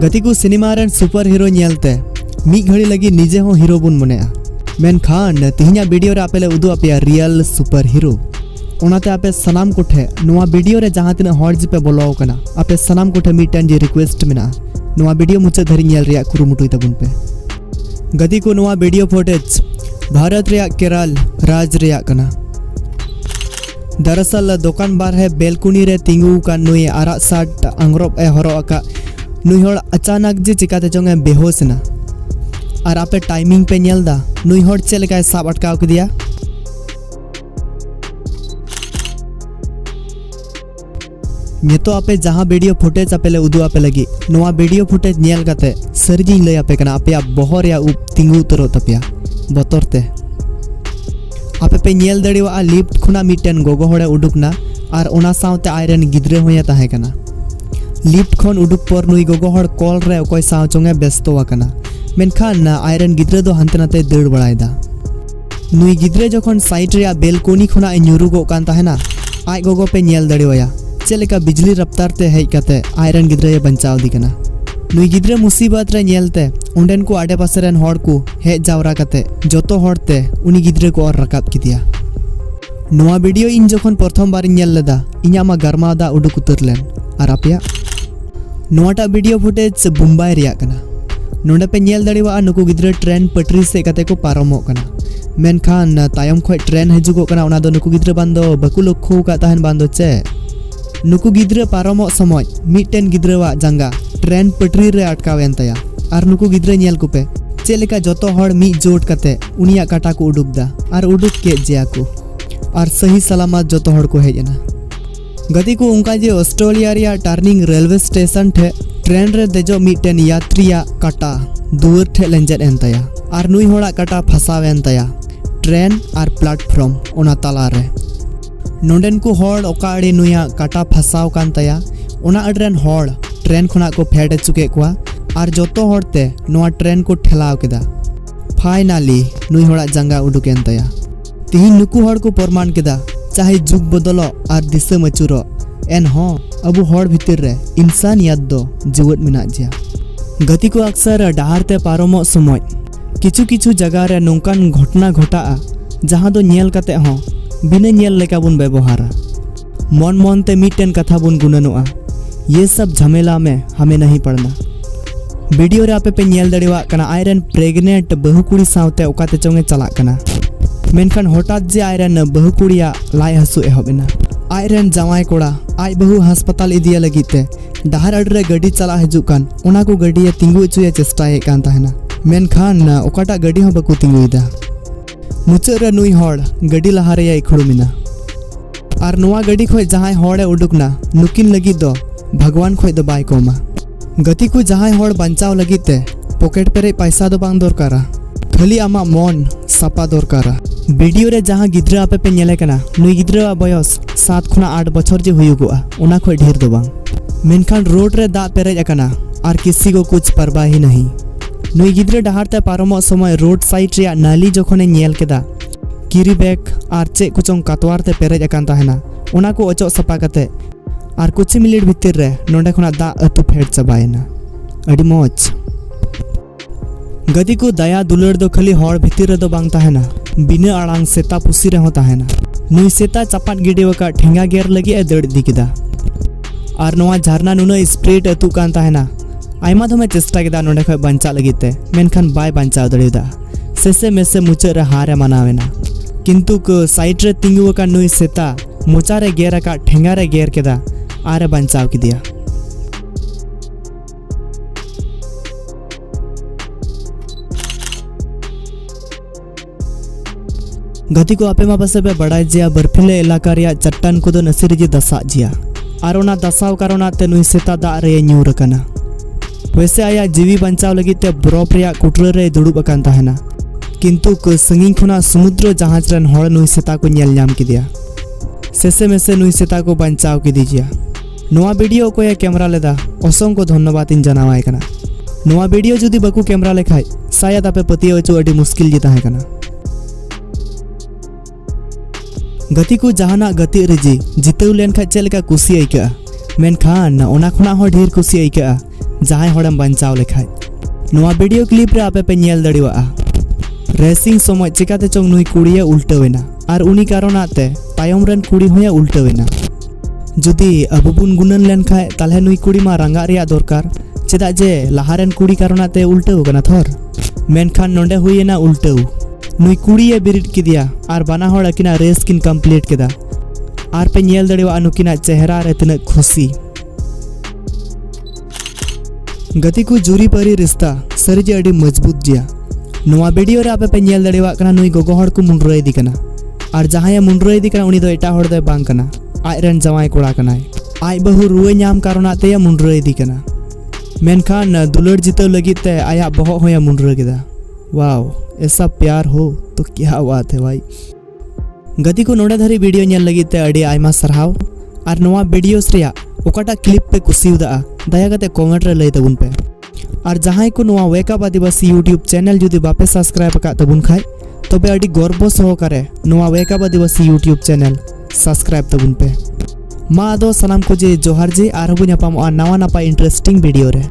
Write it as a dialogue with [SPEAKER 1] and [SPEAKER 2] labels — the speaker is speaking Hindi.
[SPEAKER 1] गति को सिनेमा रेन सुपर हीरो नेलते मिद घड़ी लगी निजे हो हीरो बुन मनेआ मेनखान तिहिना वीडियो रे आपेले उदु आपेया रियल सुपर हीरो ओनाते आपे सनाम कोठे नोआ वीडियो रे जहां तिना हॉट जिपे बोलो कना आपे सनाम कोठे मिटन जे रिक्वेस्ट मेना नोआ वीडियो मुचे धरी नेल रिया कुरुमुटुई तबुन पे गति को नोआ वीडियो फुटेज भारत रिया केरल राज रिया कना दरअसल दुकान बारहे बेलकुनी रे तिंगु का नुई आरा साट अंग्रोप ए हरो आका नुई होड़ अचानक जे चिकाते चोंगे बेहोश ना और आपे टाइमिंग पे नेलदा नुई होड़ चेलेका साब अटकाव कदिया नितो आपे जहां वीडियो फुटेज आपेले उदु आपे लगी नोआ वीडियो फुटेज नेल काते सरजी लय आपे कना आपे बहर या उप तिंगु उतरो तपिया बतरते आपे पे नेल दड़िवा लिफ्ट खुना मिटन गोगो होड़े उडुकना और ओना सावते आयरन गिद्रे होया ताहे कना लिफ्ट खन उडुक पर नुई गोगो होड़ कॉल रे ओकय साव चोंगे व्यस्तो वाकना मेनखान आयरन गिद्रे दो हांते नाते दड़ बड़ायदा नुई गिद्रे जखन साइड रे बेलकोनी खुना न्यूरुगो कान ताहेना आय गोगो पे नेल दड़िवाया चेलेका बिजली रफ्तार ते हेज काते आयरन गिद्रे बंचाव दी कना नुई गिद्रे मुसीबत रे नेलते उंडेन को आडे पासे रेन होड़ को हेज जावरा काते जोतो होड़ते उनी गिद्रे को और रकाब किदिया नोआ वीडियो इन जखन प्रथम बार नेल लेदा इन्या मा गरमादा उडुक उतर लेन और आपेया नोआटा वीडियो फुटेज मुंबई रिया कना नोंडे पे नेल दड़िवा नुकु गिद्रे ट्रेन पटरी से काते को पारमो कना मेनखान तायम खय ट्रेन हजुगो कना ओना दो नुकु गिद्रे बांदो बकु लक्ष्य का ताहन बांदो चे नुकु गिद्रे पारमो समय मिटन गिद्रेवा जंगा ट्रेन पटरी रे अटकावेन तया और नुकु गिद्रे नेल कुपे चेलेका जतो हड़ मी जोट काते उनिया काटा को उडुकदा और उडुक के जिया को और सही सलामत जतो हड़ को हेजना गति को उनका जे ऑस्ट्रेलिया रिया टर्निंग रेलवे स्टेशन ठे ट्रेन रे देजो मिटन यात्रिया काटा दुवर ठे लेंजेट एन तया और नुई होड़ा काटा फसावेन तया ट्रेन और प्लेटफॉर्म ओना ताला रे नोंडेन को होड़ ओका अड़ी नुया काटा फसाव कान तया ओना अडरेन होड़ ट्रेन खुना को फेड चुके कोआ और जोतो होड़ते नोआ ट्रेन को ठेलाव केदा फाइनली नुई होड़ा जंगा उडुकेन तया तिहिन नुकु होड़ को प्रमाण केदा चाहे जुग बदलो और दिसम अचुरो एन हो अबु होड़ भितर रे इंसानियत दो जीवत मिना जिया गति को अक्सर डाहरते पारमो समय किछु किछु जगह रे नोंकान घटना घटा जहां दो नेल काते हो बिना नेल लेका बुन व्यवहारा मन मन ते मिटन कथा बुन गुननुआ ये सब झमेला में हमें नहीं पड़ना वीडियो रे आपे पे नेल दड़िवा कना आयरन प्रेग्नेंट बहुकुड़ी सावते ओकाते चोंगे चला कना मेनखान हठात जे आयरन बहुकुड़िया लाई हसु एहबेना आयरन जवाई कोड़ा आज बहु अस्पताल इदिया लगीते डाहर अडरे गड्डी चला हजुकान ओना को गड्डी तिंगु चुए चेष्टाए कान ताहेना मेनखान ओकाटा गड्डी हो बकु तिंगुइदा मुचे रे नुई होड़ गड्डी लहारे या इखड़ुमिना और नोआ गड्डी खय जहां होड़े उडुकना नुकिन लगी दो भगवान खय दो बाय कोमा गति को जहां होड़ बंचाव लगीते पॉकेट पेरे पैसा दो बांग दरकारा खाली आमा मन सापा दरकारा वीडियो रे जहां गिद्रा आपे पे नेले कना नुई गिद्रा बयस 7 खुना 8 बछर जे हुयुगोआ ओना खय ढेर दो बांग मेनखान रोड रे दा पेरेज अकना और किसी को कुछ परवाह ही नहीं नुई गिद्रे डहारते पारमो समय रोड साइड रे नाली जखने नेल केदा किरी बैग और चे कुचोंग कातवारते पेरेज अकान ताहेना ओना को अचो सपा कते और कुछ मिनिट भितर रे नोंडे खुना दा अतु फेड चबायना अडी मौज गति को दया दुलड़ दो खाली हड़ भितर रे दो बांग ताहेना बिना आड़ांग सेता पुसी रे हो ताहेना नुई सेता चपाट गिडेवका ठेंगा गेर लगी ए दड़ दिकिदा और नोआ झरना नुना स्प्रेड अतु कान ताहेना आयमा धमे चेष्टा केदा नोंडे खय बंचा लगीते मेनखान बाय बंचाव दड़िदा सेसे मेसे मुचे रे हारे मनावेना किंतु को साइड रे तिंगुवका नुई सेता मोचा रे गेर का ठेंगा रे गेर केदा आरे बंचाव किदिया गति को आपे मा पासे पे बड़ाई जिया बर्फीले इलाका रिया चट्टान को दो नसीरी जी दसा जिया और ओना दसाव कारोना ते नुई सेता दा रे न्यूर कना वैसे आया जीवी बंचाव लगी ते बरफ रिया कुटरे रे दुड़ुब अकान ताहेना किंतु को संगिंग खुना समुद्र जहाज रेन होड़ नुई सेता को नेल नाम किदिया सेसे मेसे नुई सेता को बंचाव किदिजिया नोआ वीडियो को ये कैमरा लेदा असंख्य धन्यवाद इन जनावाय कना नोआ वीडियो जुदी बकु कैमरा लेखाय शायद आपे पतियो चो अडी मुश्किल जी ताहे कना गति को जहाना गति रेजी जितौ लेन खा चेलका खुशी आइका मेनखान ओना खुना हो ढेर खुशी आइका जहां होड़म बंचाव लेखाय नोआ वीडियो क्लिप रे आपे पे नेल दड़िवा रेसिंग समय चिकाते चोंग नुई कुड़िये उल्टावेना और उनी कारणते तायम रन कुड़ी होया उल्टावेना जुदी अबु बुन गुनन लेन खाय ताले नुई कुड़ी मा रंगा रिया दरकार चेदा जे लहारेन कुड़ी कारणते उल्टाव कना थोर मेनखान नोंडे हुईना उल्टाव नुई कुड़िये बिरिट किदिया और बाना होड़ अकिना रेस किन कंप्लीट केदा और पे नेल दड़िवा नुकिना चेहरा रे तिना खुशी गति को जुरी परी रिश्ता सरिजे अडी मजबूत जिया नोआ वीडियो रे आपे पे नेल दड़िवा कना नुई गोगो होड़ को मुंडरो इदी कना और जहां मुंडरो इदी कना उनी दो एटा होड़ दो बांग कना आज रन जवाई कोड़ा कनाय आज बहु रुए नाम कारणते मुंडरो इदी कना मेनखान दुलड़ जितो लगी ते आया बहक होया मुंडरो केदा वाओ ऐसा प्यार हो तो क्या बात है भाई गति को नोडे धरी वीडियो नेल लगी ते अडी आयमा सरहाव और नोआ वीडियोस रिया ओकाटा क्लिप पे कुसिउदा दया कते कमेंट रे लई तबुन पे और जहां को नोआ वेकअप आदिवासी यूट्यूब चैनल जुदी बापे सब्सक्राइब का तबुन खाय तबे अडी गर्व सहकारे नोआ वेकअप आदिवासी यूट्यूब चैनल सब्सक्राइब तबुन पे मा आदो सलाम को जे जोहार जे आर हबु ᱧᱟᱯᱟᱢᱚᱜᱼᱟ नवा नपा इंटरेस्टिंग वीडियो रे।